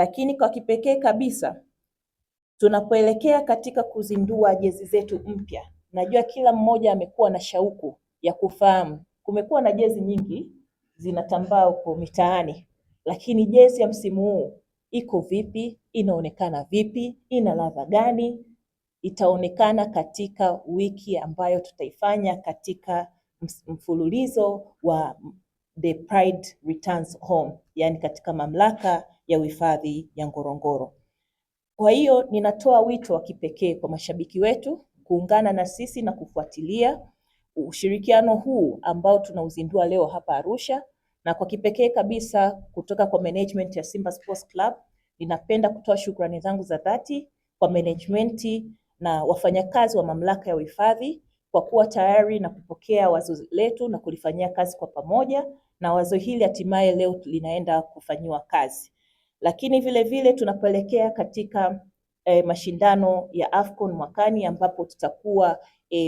Lakini kwa kipekee kabisa tunapoelekea katika kuzindua jezi zetu mpya, najua kila mmoja amekuwa na shauku ya kufahamu. Kumekuwa na jezi nyingi zinatambaa huko mitaani, lakini jezi ya msimu huu iko vipi? Inaonekana vipi? Ina ladha gani? Itaonekana katika wiki ambayo tutaifanya katika mfululizo wa The Pride Returns Home, yani katika mamlaka ya uhifadhi ya Ngorongoro. Kwa hiyo ninatoa wito wa kipekee kwa mashabiki wetu kuungana na sisi na kufuatilia ushirikiano huu ambao tunauzindua leo hapa Arusha, na kwa kipekee kabisa kutoka kwa management ya Simba Sports Club, ninapenda kutoa shukrani zangu za dhati kwa management na wafanyakazi wa mamlaka ya uhifadhi kwa kuwa tayari na kupokea wazo letu na kulifanyia kazi kwa pamoja, na wazo hili hatimaye leo linaenda kufanyiwa kazi. Lakini vile vile tunapoelekea katika mashindano ya AFCON mwakani ambapo tutakuwa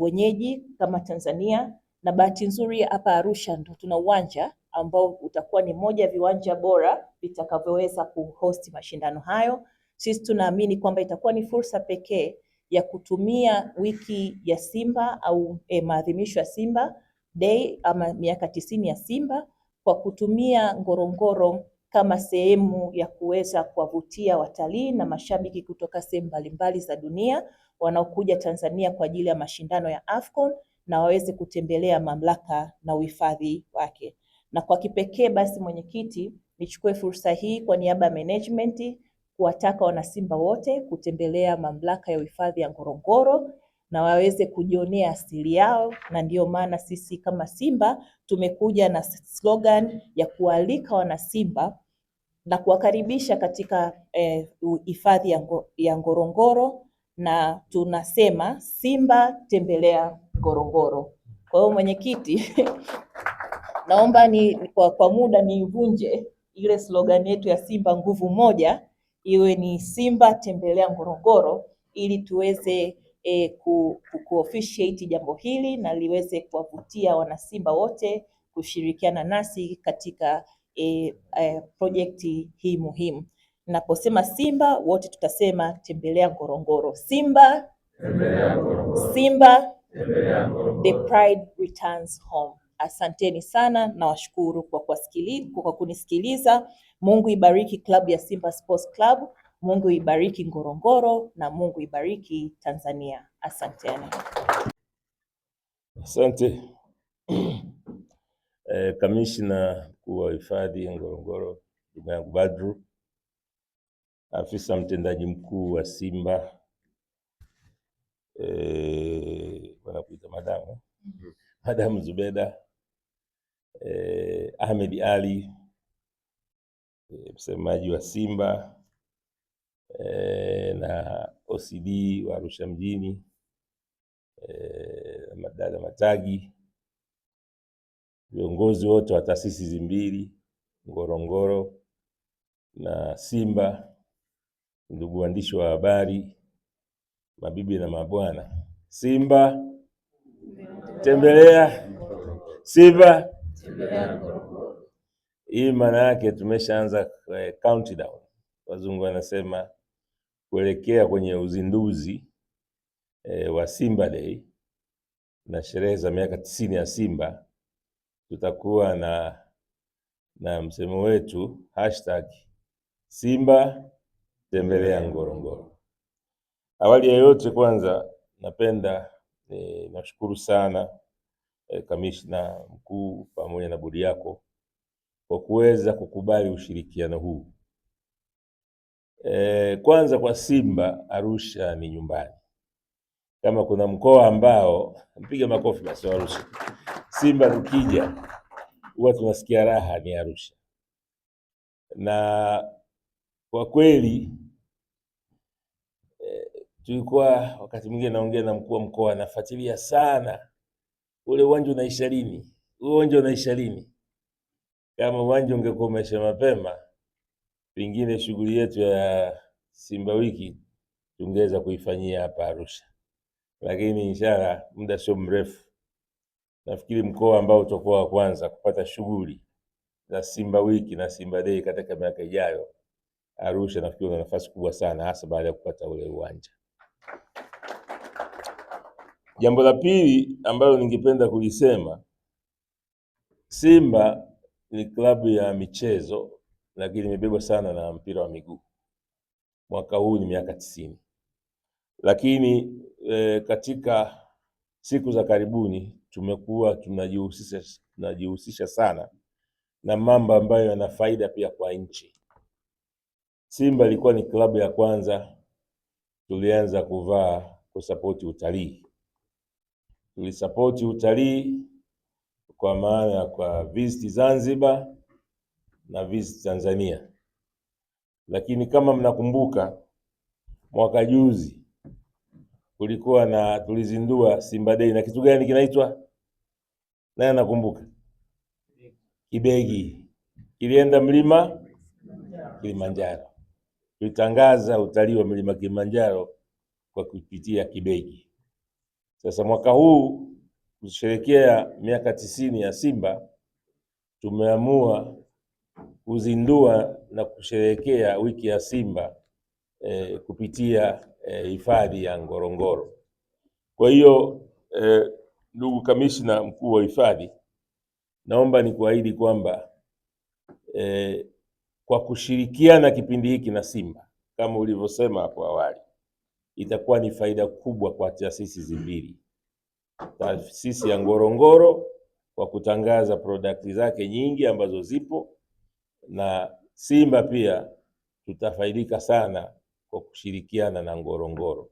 wenyeji kama Tanzania, na bahati nzuri hapa Arusha ndo tuna uwanja ambao utakuwa ni moja viwanja bora vitakavyoweza kuhost mashindano hayo. Sisi tunaamini kwamba itakuwa ni fursa pekee ya kutumia wiki ya Simba au maadhimisho ya Simba Day ama miaka 90 ya Simba kwa kutumia Ngorongoro kama sehemu ya kuweza kuwavutia watalii na mashabiki kutoka sehemu mbalimbali za dunia wanaokuja Tanzania kwa ajili ya mashindano ya AFCON na waweze kutembelea mamlaka na uhifadhi wake. Na kwa kipekee basi, mwenyekiti, nichukue fursa hii kwa niaba ya management kuwataka wanasimba wote kutembelea mamlaka ya uhifadhi ya Ngorongoro na waweze kujionea asili yao, na ndiyo maana sisi kama Simba tumekuja na slogan ya kualika wanasimba na kuwakaribisha katika hifadhi ya Ngorongoro, na tunasema Simba tembelea Ngorongoro. Kwa hiyo mwenyekiti, naomba kwa muda nivunje ile slogan yetu ya Simba nguvu moja, iwe ni Simba tembelea Ngorongoro, ili tuweze ku-officiate jambo hili na liweze kuwavutia wanasimba wote kushirikiana nasi katika projekti hii muhimu. Naposema Simba wote tutasema tembelea Ngorongoro. Simba tembelea Ngorongoro. Simba tembelea Ngorongoro. The Pride Returns Home. Asanteni sana na washukuru kwa kunisikiliza. Mungu ibariki klabu ya Simba Sports Club, Mungu ibariki Ngorongoro na Mungu ibariki Tanzania. Asanteni. Asante. Kamishna mkuu wa hifadhi ya Ngorongoro ndugu yangu Badru, afisa mtendaji mkuu wa Simba wanakuita Madamu Zubeda, Ahmed Ali, msemaji wa Simba, na OCD wa Arusha mjini, Madala Matagi, viongozi wote wa taasisi hizi mbili Ngorongoro na Simba, ndugu waandishi wa habari, mabibi na mabwana, Simba tembelea, Simba tembelea Ngorongoro. Hii maana yake tumeshaanza countdown, wazungu wanasema, kuelekea kwenye uzinduzi wa Simba Day na sherehe za miaka 90 ya Simba. Tutakuwa na msemo wetu #Simba tembelea Ngorongoro. Awali ya yote, kwanza napenda nashukuru sana kamishna mkuu pamoja na bodi yako kwa kuweza kukubali ushirikiano huu. Kwanza kwa Simba, Arusha ni nyumbani. Kama kuna mkoa ambao mpige makofi basi Arusha. Simba tukija huwa tunasikia raha ni Arusha. Na kwa kweli tulikuwa wakati mwingine naongea na mkuu wa mkoa, anafuatilia sana ule uwanja unaisha lini, uwanja unaisha lini. Kama uwanja ungekuwa umeisha mapema, pengine shughuli yetu ya Simba wiki tungeweza kuifanyia hapa Arusha, lakini inshallah muda sio mrefu nafikiri mkoa ambao utakuwa wa kwanza kupata shughuli za Simba wiki na Simba Day katika miaka ijayo Arusha nafikiri una nafasi kubwa sana, hasa baada ya kupata ule uwanja. Jambo la pili ambalo ningependa kulisema, Simba ni klabu ya michezo lakini imebebwa sana na mpira wa miguu. Mwaka huu ni miaka 90, lakini katika siku za karibuni tumekuwa tunajihusisha sana na mambo ambayo yana faida pia kwa nchi. Simba ilikuwa ni klabu ya kwanza tulianza kuvaa kusapoti utalii. Tulisapoti utalii kwa maana kwa visit Zanzibar na visit Tanzania. Lakini kama mnakumbuka, mwaka juzi tulizindua Simba Day na kitu gani kinaitwa? Nani anakumbuka? Kibegi. Kilienda mlima Kilimanjaro. Tulitangaza utalii wa mlima Kilimanjaro kwa kupitia kibegi. Sasa mwaka huu kusherehekea miaka 90 ya Simba, tumeamua kuzindua na kusherehekea wiki ya Simba kupitia hifadhi ya Ngorongoro. Kwa hiyo ndugu kamishna mkuu wa hifadhi, naomba nikuahidi kwamba kwa kushirikiana kipindi hiki na Simba kama ulivyosema hapo awali, itakuwa ni faida kubwa kwa taasisi mbili. Taasisi ya Ngorongoro kwa kutangaza product zake nyingi ambazo zipo, na Simba pia tutafaidika sana kwa kushirikiana na Ngorongoro.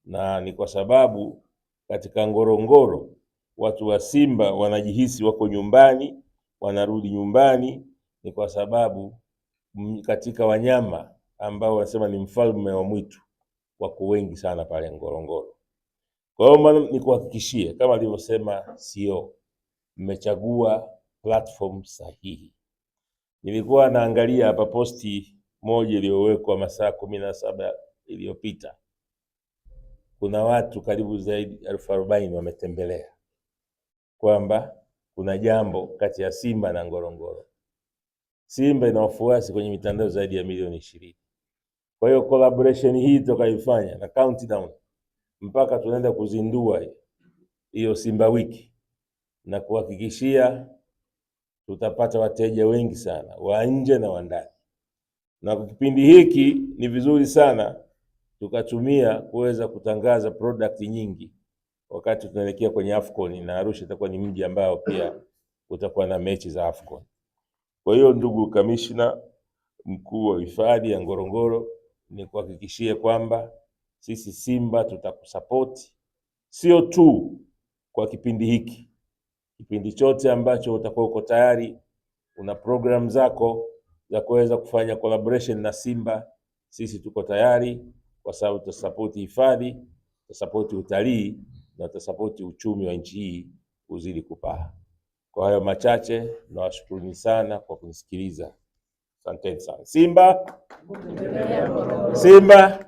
Na ni kwa sababu katika Ngorongoro watu wa Simba wanajihisi wako nyumbani, wanarudi nyumbani, ni kwa sababu katika wanyama ambao wanasema ni mfalme wa mwitu wako wengi sana pale Ngorongoro. Kwa hiyo nikuhakikishie kama alivyosema CEO, mmechagua platform sahihi. Nilikuwa naangalia hapa posti moja iliyowekwa masaa 17 iliyopita. Kuna watu karibu zaidi 40,000 wametembelea kwamba kuna jambo kati ya Simba na Ngorongoro. Simba ina wafuasi kwenye mitandao zaidi ya milioni 20. Kwa hiyo collaboration hii tutakaifanya na countdown mpaka tunaenda kuzindua hiyo Simba wiki, na kuhakikishia tutapata wateja wengi sana wa nje na wa ndani. Na kwa kipindi hiki ni vizuri sana tukatumia kuweza kutangaza product nyingi wakati tunaelekea kwenye AFCON, na Arusha itakuwa ni mji ambao pia utakuwa na mechi za AFCON. Kwa hiyo ndugu kamishna mkuu wa hifadhi ya Ngorongoro, ni kuhakikishie kwamba sisi Simba tutakusupport, sio tu kwa kipindi hiki, kipindi chote ambacho utakuwa uko tayari una program zako za kuweza kufanya collaboration na Simba, sisi tuko tayari, kwa sababu tutasupport hifadhi, tutasupport utalii na tutasupport uchumi wa nchi hii uzidi kupaa. Kwa hayo machache, nawashukuruni sana kwa kunisikiliza. Asanteni sana. Simba Simba,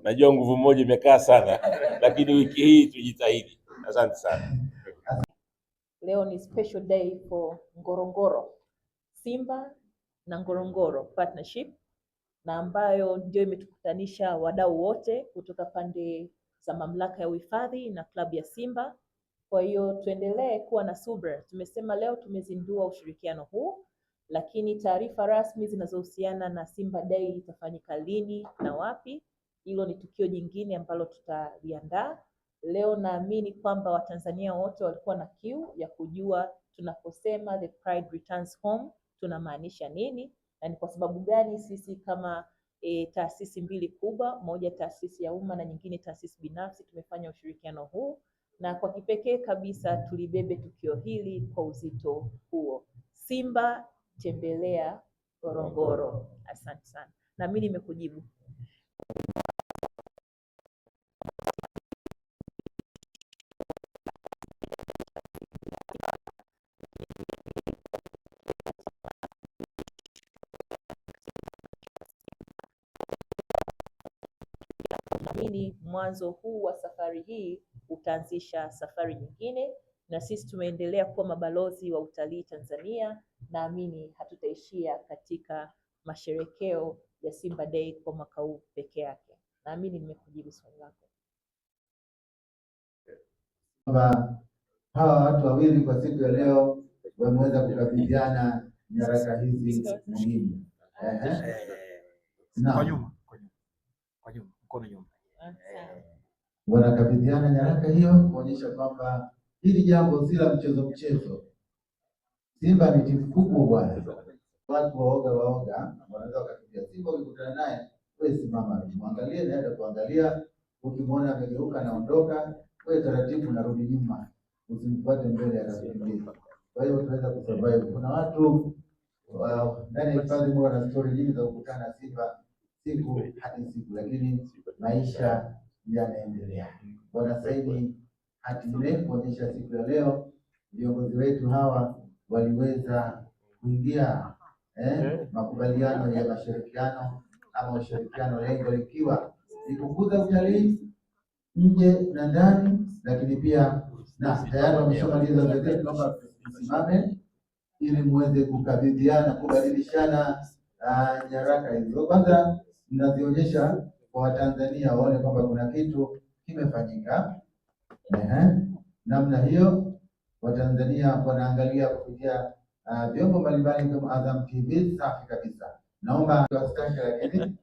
najua nguvu moja imekaa sana, lakini wiki hii tujitahidi. Asante sana. Leo ni special day for Ngorongoro. Simba na Ngorongoro partnership, na ambayo ndio imetukutanisha wadau wote kutoka pande za mamlaka ya uhifadhi na klabu ya Simba. Kwa hiyo tuendelee kuwa na subira. Tumesema leo tumezindua ushirikiano huu, lakini taarifa rasmi zinazohusiana na Simba Day itafanyika lini na wapi, hilo ni tukio jingine ambalo tutaliandaa. Leo naamini kwamba Watanzania wote walikuwa na kiu ya kujua tunaposema the pride returns home tunamaanisha nini, na ni kwa sababu gani sisi kama taasisi mbili kubwa, moja taasisi ya umma na nyingine taasisi binafsi, tumefanya ushirikiano huu, na kwa kipekee kabisa tulibebe tukio hili kwa uzito huo. Simba tembelea Ngorongoro. Asante sana. Na mimi nimekujibu. Naamini mwanzo huu wa safari hii utaanzisha safari nyingine, na sisi tumeendelea kuwa mabalozi wa utalii Tanzania. Naamini hatutaishia katika masherekeo ya Simba Day kwa mwaka huu peke yake. Naamini nimekujibu swali lako. Hawa watu wawili kwa siku ya leo wameweza kukabidhiana nyaraka hizi muhimu. Kwa nyuma, mkono nyuma. Wanakabidhiana nyaraka hiyo kuonyesha kwamba hili jambo si la mchezo. Simba ni timu kubwa bwana. Watu waoga wanaweza wakakimbia. Simba ukikutana naye, wewe simama, muangalie na hata kuangalia, ukimwona amegeuka naondoka, wewe taratibu narudi nyuma. Usimfuate mbele anakimbia. Kwa hiyo tunaweza kusurvive. Kuna watu ndani ya hifadhi mwa na story nyingi za kukutana Simba siku hadi siku, lakini maisha yanaendelea. Bwana Saidi hatimaye kuonyesha siku ya leo viongozi wetu hawa waliweza kuingia makubaliano ya mashirikiano ama ushirikiano, lengo likiwa ni kukuza utalii nje na ndani, lakini pia na tayari wameshamaliza zoezi. Tunaomba tusimame ili muweze kukabidhiana, kubadilishana nyaraka hizo. Kwanza mnazionyesha kwa Watanzania waone kwamba kuna kitu kimefanyika. Namna hiyo Watanzania wanaangalia kupitia vyombo mbalimbali kama Azam TV. Safi kabisa. Naomba wasitake, lakini